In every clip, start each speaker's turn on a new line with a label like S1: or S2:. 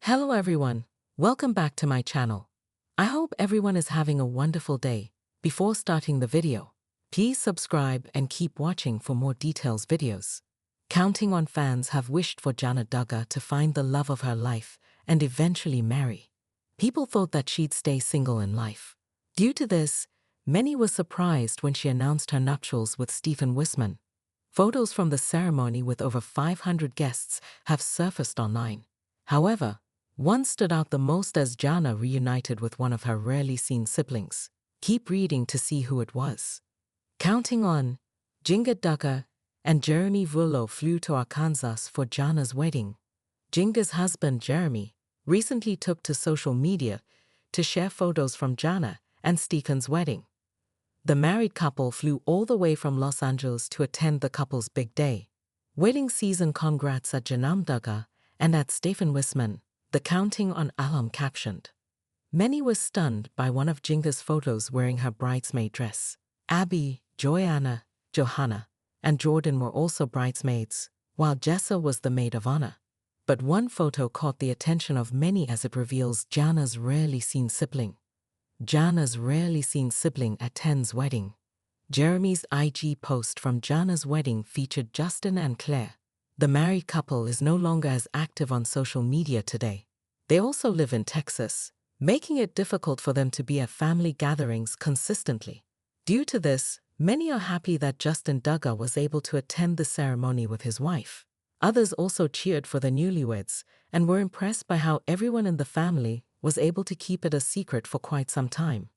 S1: Hello everyone, welcome back to my channel. I hope everyone is having a wonderful day. Before starting the video, please subscribe and keep watching for more details videos. Counting on fans have wished for Jana Duggar to find the love of her life and eventually marry. People thought that she'd stay single in life. Due to this, many were surprised when she announced her nuptials with Stephen Wisman. Photos from the ceremony with over 500 guests have surfaced online. However, one stood out the most as Jana reunited with one of her rarely seen siblings. Keep reading to see who it was. Counting on, Jana Duggar and Jeremy Vullo flew to Arkansas for Jana's wedding. Jana's husband Jeremy recently took to social media to share photos from Jana and Stephen's wedding. The married couple flew all the way from Los Angeles to attend the couple's big day. Wedding season congrats at Jana Duggar and at Stephen Wisman, the Counting on alum captioned. Many were stunned by one of Jana's photos wearing her bridesmaid dress. Abby, Joanna, Johanna, and Jordan were also bridesmaids, while Jessa was the maid of honor. But one photo caught the attention of many as it reveals Jana's rarely seen sibling. Jana's rarely seen sibling attends wedding. Jeremy's IG post from Jana's wedding featured Justin and Claire. The married couple is no longer as active on social media today. They also live in Texas, making it difficult for them to be at family gatherings consistently. Due to this, many are happy that Justin Duggar was able to attend the ceremony with his wife. Others also cheered for the newlyweds and were impressed by how everyone in the family was able to keep it a secret for quite some time.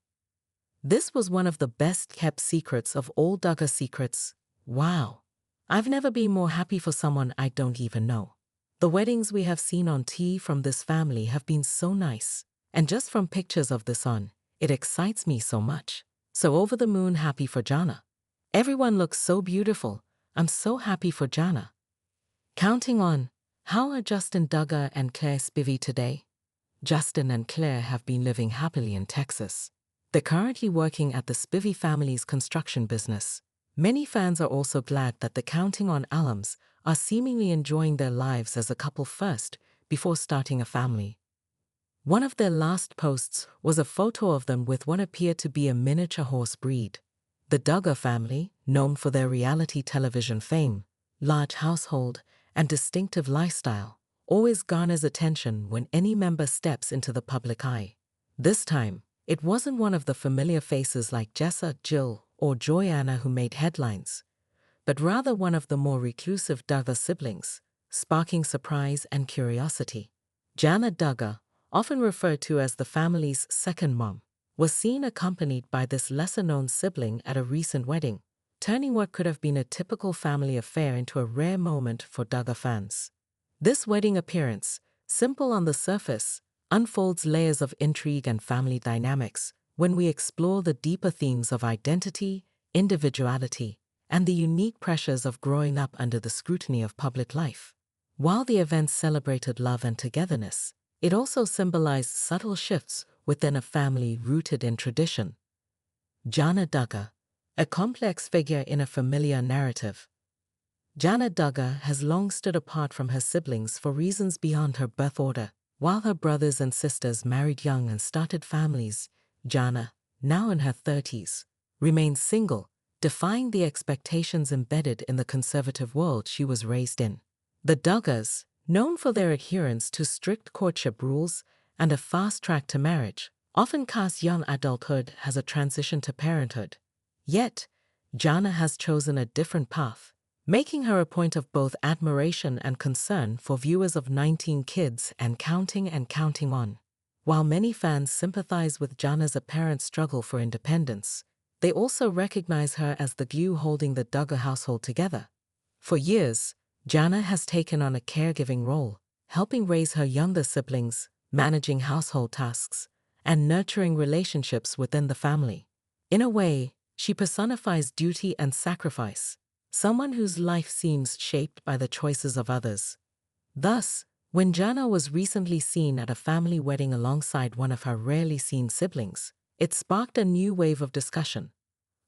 S1: This was one of the best-kept secrets of all Duggar secrets. Wow! I've never been more happy for someone I don't even know. The weddings we have seen on TV from this family have been so nice, and just from pictures of this on, it excites me so much. So over the moon happy for Jana. Everyone looks so beautiful. I'm so happy for Jana. Counting on, how are Justin Duggar and Claire Spivey today? Justin and Claire have been living happily in Texas. They're currently working at the Spivey family's construction business. Many fans are also glad that the Counting on alums are seemingly enjoying their lives as a couple first before starting a family. One of their last posts was a photo of them with what appeared to be a miniature horse breed. The Duggar family, known for their reality television fame, large household, and distinctive lifestyle, always garners attention when any member steps into the public eye. This time, it wasn't one of the familiar faces like Jessa, Jill, or Joanna who made headlines, but rather one of the more reclusive Duggar siblings, sparking surprise and curiosity. Jana Duggar, often referred to as the family's second mom, was seen accompanied by this lesser-known sibling at a recent wedding, turning what could have been a typical family affair into a rare moment for Duggar fans. This wedding appearance, simple on the surface, unfolds layers of intrigue and family dynamics when we explore the deeper themes of identity, individuality, and the unique pressures of growing up under the scrutiny of public life. While the event celebrated love and togetherness, it also symbolized subtle shifts within a family rooted in tradition. Jana Duggar, a complex figure in a familiar narrative. Jana Duggar has long stood apart from her siblings for reasons beyond her birth order. While her brothers and sisters married young and started families, Jana, now in her 30s, remains single, defying the expectations embedded in the conservative world she was raised in. The Duggars, known for their adherence to strict courtship rules and a fast track to marriage, often cast young adulthood as a transition to parenthood. Yet, Jana has chosen a different path, making her a point of both admiration and concern for viewers of 19 Kids and Counting on. While many fans sympathize with Jana's apparent struggle for independence, they also recognize her as the glue holding the Duggar household together. For years, Jana has taken on a caregiving role, helping raise her younger siblings, managing household tasks, and nurturing relationships within the family. In a way, she personifies duty and sacrifice, someone whose life seems shaped by the choices of others. Thus, when Jana was recently seen at a family wedding alongside one of her rarely seen siblings, it sparked a new wave of discussion.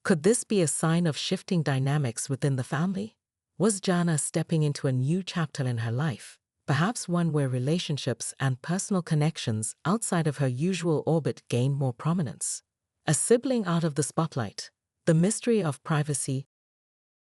S1: Could this be a sign of shifting dynamics within the family? Was Jana stepping into a new chapter in her life, perhaps one where relationships and personal connections outside of her usual orbit gain more prominence. A sibling out of the spotlight. The mystery of privacy.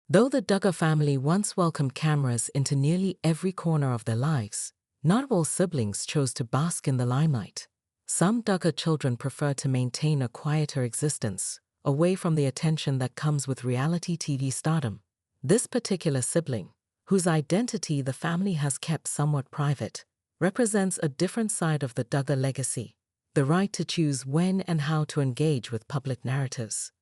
S1: Though the Duggar family once welcomed cameras into nearly every corner of their lives, not all siblings chose to bask in the limelight. Some Duggar children prefer to maintain a quieter existence, away from the attention that comes with reality TV stardom. This particular sibling, whose identity the family has kept somewhat private, represents a different side of the Duggar legacy: the right to choose when and how to engage with public narratives.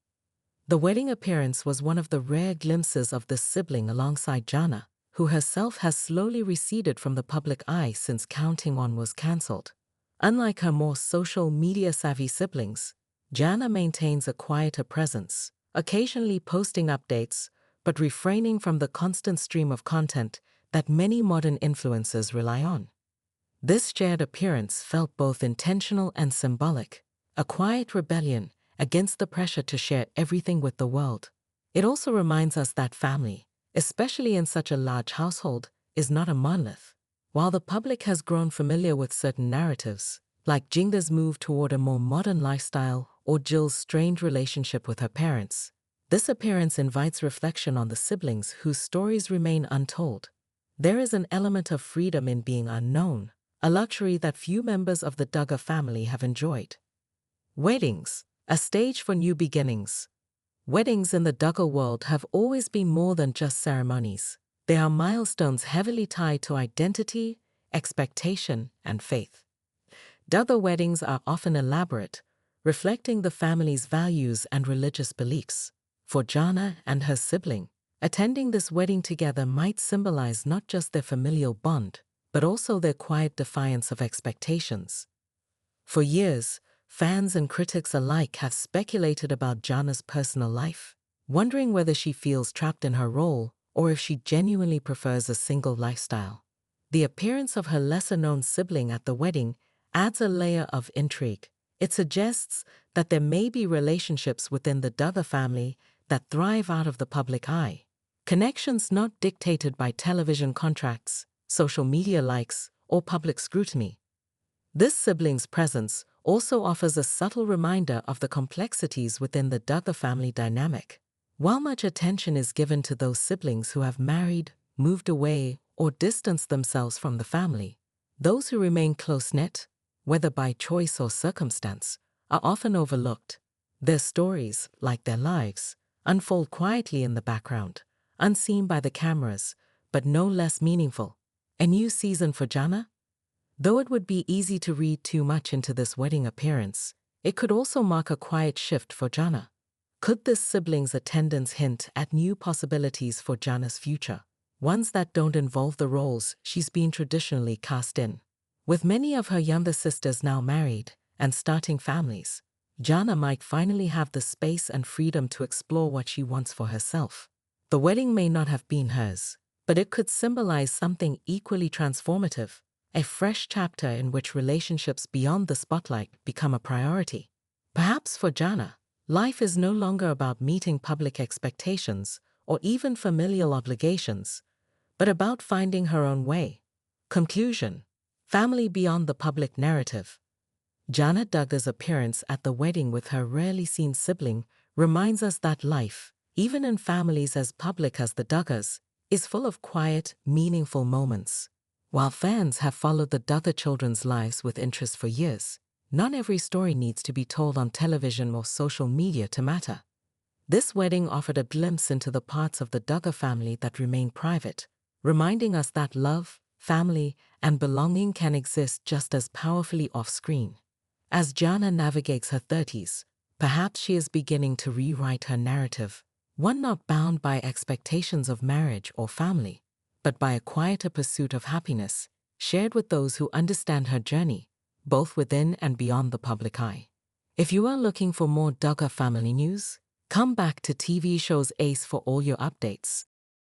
S1: The wedding appearance was one of the rare glimpses of this sibling alongside Jana, who herself has slowly receded from the public eye since Counting On was cancelled. Unlike her more social media-savvy siblings, Jana maintains a quieter presence, occasionally posting updates, but refraining from the constant stream of content that many modern influencers rely on. This shared appearance felt both intentional and symbolic, a quiet rebellion against the pressure to share everything with the world. It also reminds us that family, especially in such a large household, is not a monolith. While the public has grown familiar with certain narratives, like Jinda's move toward a more modern lifestyle or Jill's strained relationship with her parents, this appearance invites reflection on the siblings whose stories remain untold. There is an element of freedom in being unknown, a luxury that few members of the Duggar family have enjoyed. Weddings, a stage for new beginnings. Weddings in the Duggar world have always been more than just ceremonies. They are milestones heavily tied to identity, expectation, and faith. Duggar weddings are often elaborate, reflecting the family's values and religious beliefs. For Jana and her sibling, attending this wedding together might symbolize not just their familial bond, but also their quiet defiance of expectations. For years, fans and critics alike have speculated about Jana's personal life, wondering whether she feels trapped in her role or if she genuinely prefers a single lifestyle. The appearance of her lesser-known sibling at the wedding adds a layer of intrigue. It suggests that there may be relationships within the Duggar family that thrive out of the public eye, connections not dictated by television contracts, social media likes, or public scrutiny. This sibling's presence also offers a subtle reminder of the complexities within the Duggar family dynamic. While much attention is given to those siblings who have married, moved away, or distanced themselves from the family, those who remain close-knit, whether by choice or circumstance, are often overlooked. Their stories, like their lives, unfold quietly in the background, unseen by the cameras, but no less meaningful. A new season for Jana? Though it would be easy to read too much into this wedding appearance, it could also mark a quiet shift for Jana. Could this sibling's attendance hint at new possibilities for Jana's future, ones that don't involve the roles she's been traditionally cast in? With many of her younger sisters now married and starting families, Jana might finally have the space and freedom to explore what she wants for herself. The wedding may not have been hers, but it could symbolize something equally transformative: a fresh chapter in which relationships beyond the spotlight become a priority. Perhaps for Jana, life is no longer about meeting public expectations or even familial obligations, but about finding her own way. Conclusion: family beyond the public narrative. Jana Duggar's appearance at the wedding with her rarely seen sibling reminds us that life, even in families as public as the Duggars, is full of quiet, meaningful moments. While fans have followed the Duggar children's lives with interest for years, not every story needs to be told on television or social media to matter. This wedding offered a glimpse into the parts of the Duggar family that remain private, reminding us that love, family, and belonging can exist just as powerfully off-screen. As Jana navigates her 30s, perhaps she is beginning to rewrite her narrative, one not bound by expectations of marriage or family, but by a quieter pursuit of happiness, shared with those who understand her journey, both within and beyond the public eye. If you are looking for more Duggar family news, come back to TV Show's Ace for all your updates.